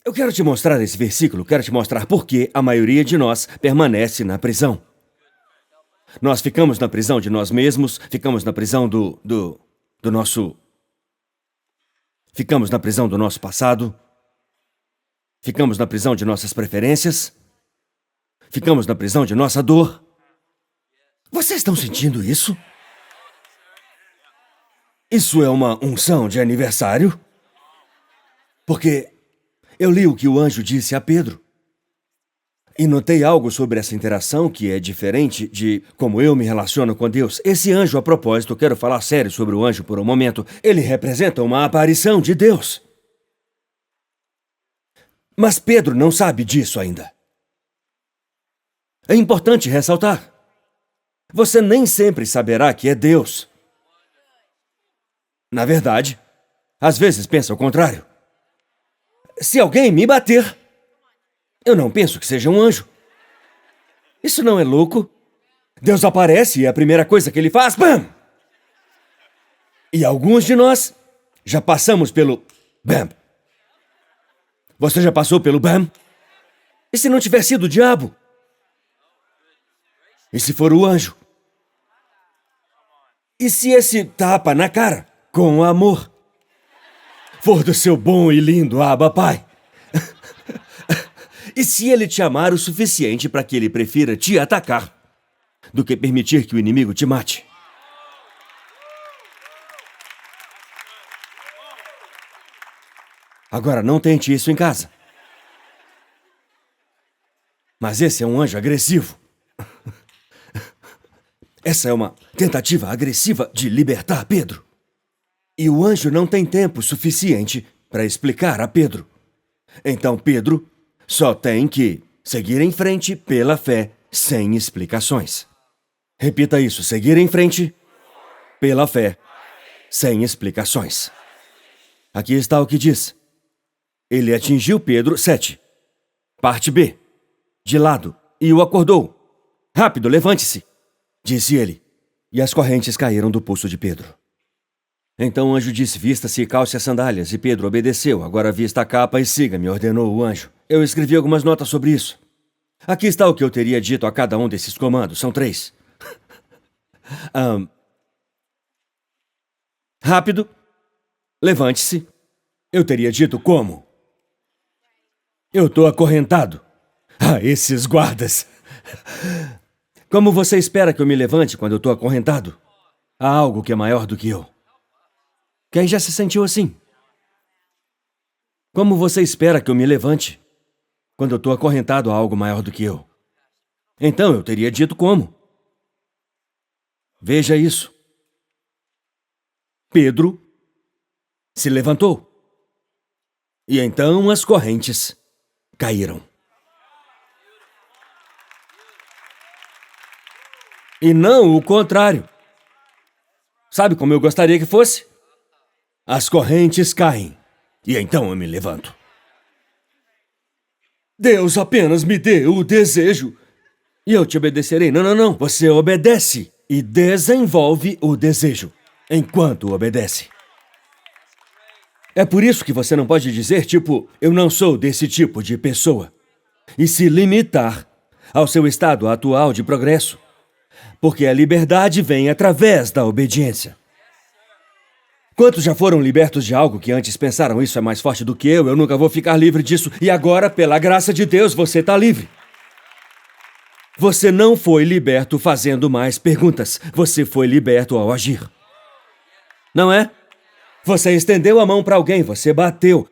Eu quero te mostrar esse versículo, quero te mostrar por que a maioria de nós permanece na prisão. Nós ficamos na prisão de nós mesmos, ficamos na prisão do nosso... Ficamos na prisão do nosso passado, ficamos na prisão de nossas preferências, ficamos na prisão de nossa dor. Vocês estão sentindo isso? Isso é uma unção de aniversário? Porque eu li o que o anjo disse a Pedro. E notei algo sobre essa interação que é diferente de como eu me relaciono com Deus. Esse anjo, a propósito, quero falar sério sobre o anjo por um momento. Ele representa uma aparição de Deus. Mas Pedro não sabe disso ainda. É importante ressaltar. Você nem sempre saberá que é Deus. Na verdade, às vezes pensa o contrário. Se alguém me bater, eu não penso que seja um anjo. Isso não é louco? Deus aparece e a primeira coisa que ele faz, bam! E alguns de nós já passamos pelo bam. Você já passou pelo bam? E se não tiver sido o diabo? E se for o anjo? E se esse tapa na cara, com amor, for do seu bom e lindo Abba Pai? E se ele te amar o suficiente para que ele prefira te atacar do que permitir que o inimigo te mate? Agora, não tente isso em casa. Mas esse é um anjo agressivo. Essa é uma tentativa agressiva de libertar Pedro. E o anjo não tem tempo suficiente para explicar a Pedro. Então Pedro só tem que seguir em frente pela fé, sem explicações. Repita isso, seguir em frente pela fé, sem explicações. Aqui está o que diz. Ele atingiu Pedro, 7. Parte B. De lado, e o acordou. Rápido, levante-se, disse ele. E as correntes caíram do pulso de Pedro. Então o anjo disse, vista-se e calce as sandálias, e Pedro obedeceu. Agora vista a capa e siga-me, ordenou o anjo. Eu escrevi algumas notas sobre isso. Aqui está o que eu teria dito a cada um desses comandos, são 3. Rápido, levante-se. Eu teria dito como? Eu tô acorrentado. Ah, esses guardas. Como você espera que eu me levante quando eu tô acorrentado? Há algo que é maior do que eu. Quem já se sentiu assim? Como você espera que eu me levante quando eu estou acorrentado a algo maior do que eu? Então eu teria dito como. Veja isso. Pedro se levantou. E então as correntes caíram. E não o contrário. Sabe como eu gostaria que fosse? As correntes caem, e então eu me levanto. Deus apenas me dê o desejo, e eu te obedecerei. Não. Você obedece e desenvolve o desejo, enquanto obedece. É por isso que você não pode dizer, tipo, eu não sou desse tipo de pessoa, e se limitar ao seu estado atual de progresso, porque a liberdade vem através da obediência. Quantos já foram libertos de algo que antes pensaram isso é mais forte do que eu nunca vou ficar livre disso, e agora, pela graça de Deus, você está livre. Você não foi liberto fazendo mais perguntas, você foi liberto ao agir. Não é? Você estendeu a mão para alguém, você bateu,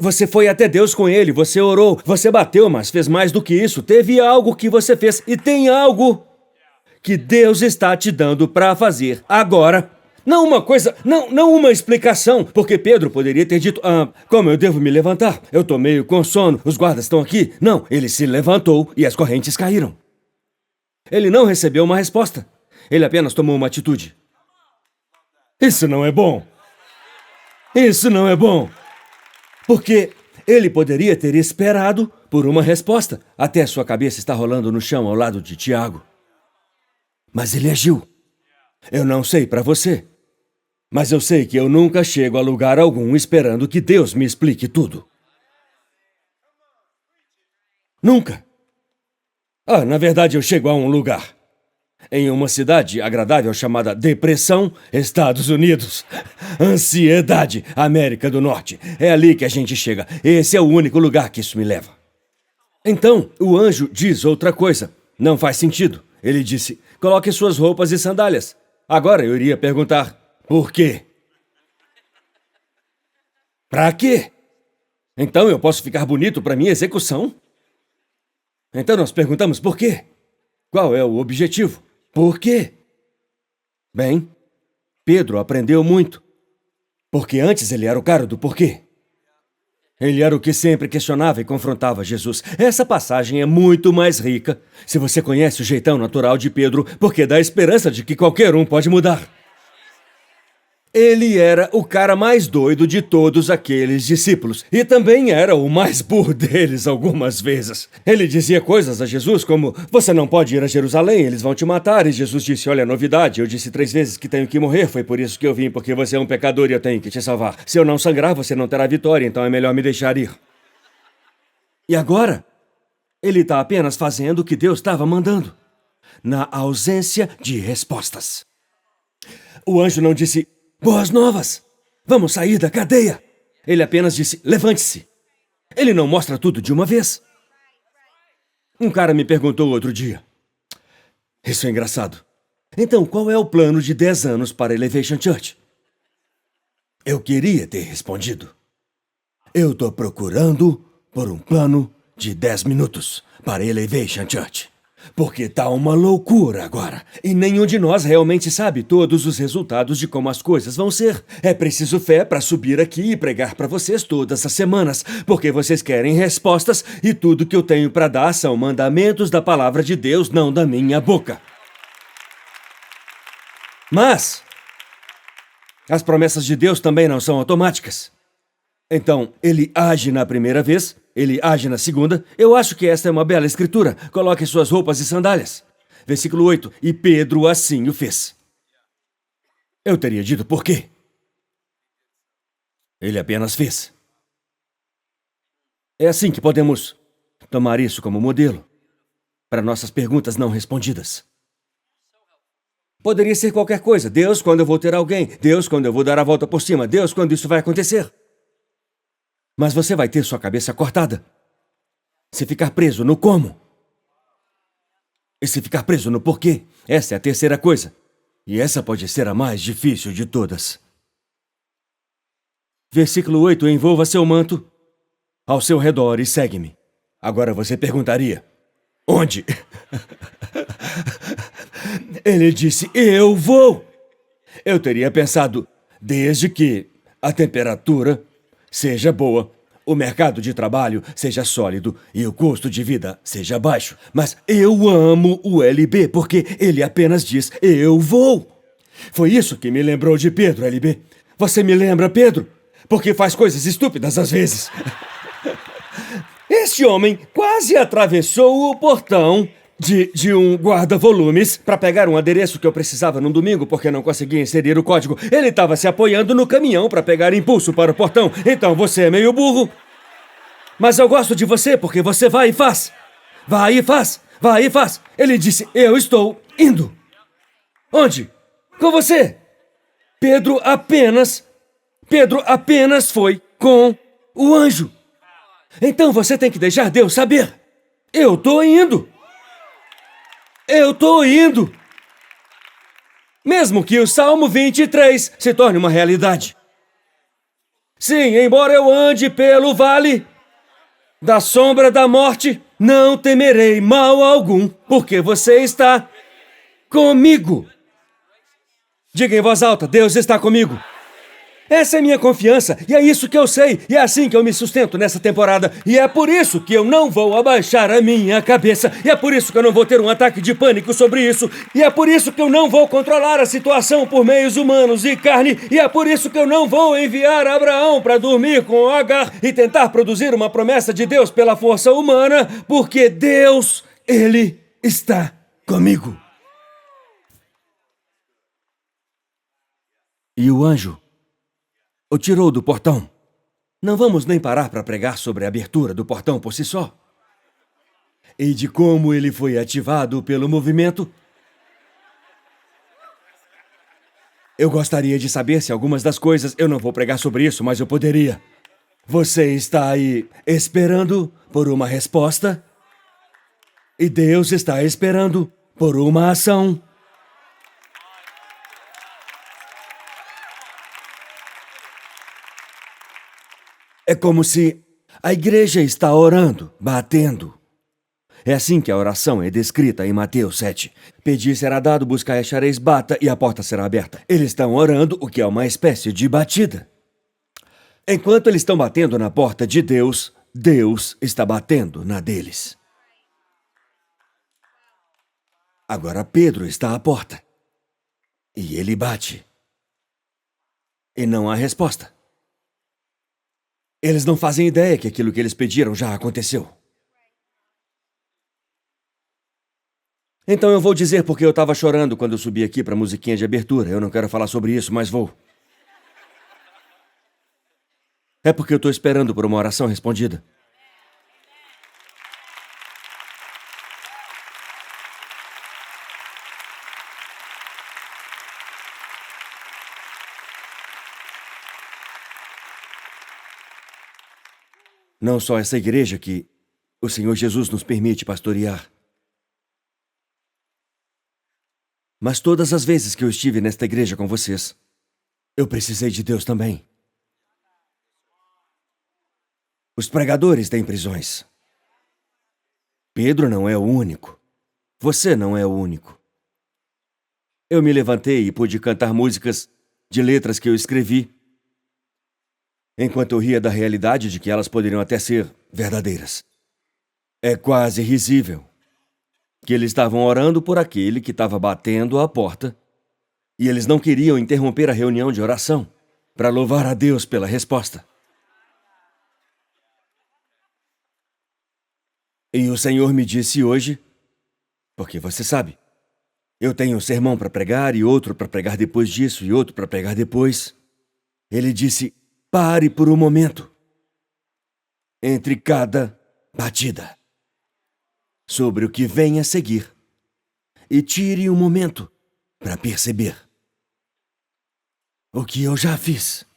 você foi até Deus com ele, você orou, você bateu, mas fez mais do que isso, teve algo que você fez, e tem algo que Deus está te dando para fazer agora. Não uma coisa, não uma explicação, porque Pedro poderia ter dito, como eu devo me levantar? Eu tô meio com sono, os guardas estão aqui. Não, ele se levantou e as correntes caíram. Ele não recebeu uma resposta, ele apenas tomou uma atitude. Isso não é bom. Isso não é bom. Porque ele poderia ter esperado por uma resposta, até sua cabeça estar rolando no chão ao lado de Tiago. Mas ele agiu. Eu não sei para você, mas eu sei que eu nunca chego a lugar algum esperando que Deus me explique tudo. Nunca. Na verdade, eu chego a um lugar. Em uma cidade agradável chamada Depressão, Estados Unidos. Ansiedade, América do Norte. É ali que a gente chega. Esse é o único lugar que isso me leva. Então, o anjo diz outra coisa. Não faz sentido. Ele disse, coloque suas roupas e sandálias. Agora eu iria perguntar, por quê? Pra quê? Então eu posso ficar bonito para minha execução? Então nós perguntamos por quê? Qual é o objetivo? Por quê? Bem, Pedro aprendeu muito. Porque antes ele era o cara do porquê. Ele era o que sempre questionava e confrontava Jesus. Essa passagem é muito mais rica se você conhece o jeitão natural de Pedro, porque dá esperança de que qualquer um pode mudar. Ele era o cara mais doido de todos aqueles discípulos. E também era o mais burro deles algumas vezes. Ele dizia coisas a Jesus como, você não pode ir a Jerusalém, eles vão te matar. E Jesus disse, olha, novidade, eu disse 3 vezes que tenho que morrer. Foi por isso que eu vim, porque você é um pecador e eu tenho que te salvar. Se eu não sangrar, você não terá vitória, então é melhor me deixar ir. E agora, ele está apenas fazendo o que Deus estava mandando. Na ausência de respostas. O anjo não disse, boas novas! Vamos sair da cadeia! Ele apenas disse, levante-se! Ele não mostra tudo de uma vez. Um cara me perguntou outro dia. Isso é engraçado. Então, qual é o plano de 10 anos para Elevation Church? Eu queria ter respondido. Eu tô procurando por um plano de 10 minutos para Elevation Church. Porque tá uma loucura agora. E nenhum de nós realmente sabe todos os resultados de como as coisas vão ser. É preciso fé para subir aqui e pregar para vocês todas as semanas. Porque vocês querem respostas e tudo que eu tenho para dar são mandamentos da palavra de Deus, não da minha boca. Mas as promessas de Deus também não são automáticas. Então, ele age na primeira vez, ele age na segunda. Eu acho que esta é uma bela escritura. Coloque suas roupas e sandálias. Versículo 8. E Pedro assim o fez. Eu teria dito por quê? Ele apenas fez. É assim que podemos tomar isso como modelo para nossas perguntas não respondidas. Poderia ser qualquer coisa. Deus, quando eu vou ter alguém. Deus, quando eu vou dar a volta por cima. Deus, quando isso vai acontecer. Mas você vai ter sua cabeça cortada. Se ficar preso no como. E se ficar preso no porquê. Essa é a terceira coisa. E essa pode ser a mais difícil de todas. Versículo 8. Envolva seu manto ao seu redor e segue-me. Agora você perguntaria. Onde? Ele disse, eu vou. Eu teria pensado, desde que a temperatura seja boa, o mercado de trabalho seja sólido e o custo de vida seja baixo. Mas eu amo o LB porque ele apenas diz, eu vou. Foi isso que me lembrou de Pedro, LB. Você me lembra, Pedro? Porque faz coisas estúpidas às vezes. Este homem quase atravessou o portão de um guarda-volumes para pegar um adereço que eu precisava num domingo porque não conseguia inserir o código. Ele estava se apoiando no caminhão para pegar impulso para o portão. Então você é meio burro. Mas eu gosto de você porque você vai e faz. Vai e faz. Vai e faz. Ele disse, eu estou indo. Onde? Com você. Pedro apenas foi com o anjo. Então você tem que deixar Deus saber. Eu tô indo. Eu tô indo. Mesmo que o Salmo 23 se torne uma realidade. Sim, embora eu ande pelo vale da sombra da morte, não temerei mal algum, porque você está comigo. Diga em voz alta, Deus está comigo. Essa é minha confiança, e é isso que eu sei, e é assim que eu me sustento nessa temporada, e é por isso que eu não vou abaixar a minha cabeça, e é por isso que eu não vou ter um ataque de pânico sobre isso, e é por isso que eu não vou controlar a situação por meios humanos e carne, e é por isso que eu não vou enviar Abraão para dormir com Agar e tentar produzir uma promessa de Deus pela força humana, porque Deus, Ele está comigo. E o anjo o tirou do portão. Não vamos nem parar para pregar sobre a abertura do portão por si só. e de como ele foi ativado pelo movimento. Eu gostaria de saber se algumas das coisas... Eu não vou pregar sobre isso, mas eu poderia. Você está aí esperando por uma resposta? E Deus está esperando por uma ação. É como se a igreja está orando, batendo. É assim que a oração é descrita em Mateus 7. Pedir será dado, buscar e achareis, bata e a porta será aberta. Eles estão orando, o que é uma espécie de batida. Enquanto eles estão batendo na porta de Deus, Deus está batendo na deles. Agora Pedro está à porta. E ele bate. E não há resposta. Eles não fazem ideia que aquilo que eles pediram já aconteceu. Então eu vou dizer porque eu estava chorando quando eu subi aqui para a musiquinha de abertura. Eu não quero falar sobre isso, mas vou. É porque eu estou esperando por uma oração respondida. Não só essa igreja que o Senhor Jesus nos permite pastorear, mas todas as vezes que eu estive nesta igreja com vocês, eu precisei de Deus também. Os pregadores têm prisões. Pedro não é o único. Você não é o único. Eu me levantei e pude cantar músicas de letras que eu escrevi, enquanto eu ria da realidade de que elas poderiam até ser verdadeiras. É quase risível que eles estavam orando por aquele que estava batendo a porta e eles não queriam interromper a reunião de oração para louvar a Deus pela resposta. E o Senhor me disse hoje, porque você sabe, eu tenho um sermão para pregar e outro para pregar depois disso e outro para pregar depois. Ele disse: pare por um momento entre cada batida sobre o que vem a seguir e tire um momento para perceber o que eu já fiz.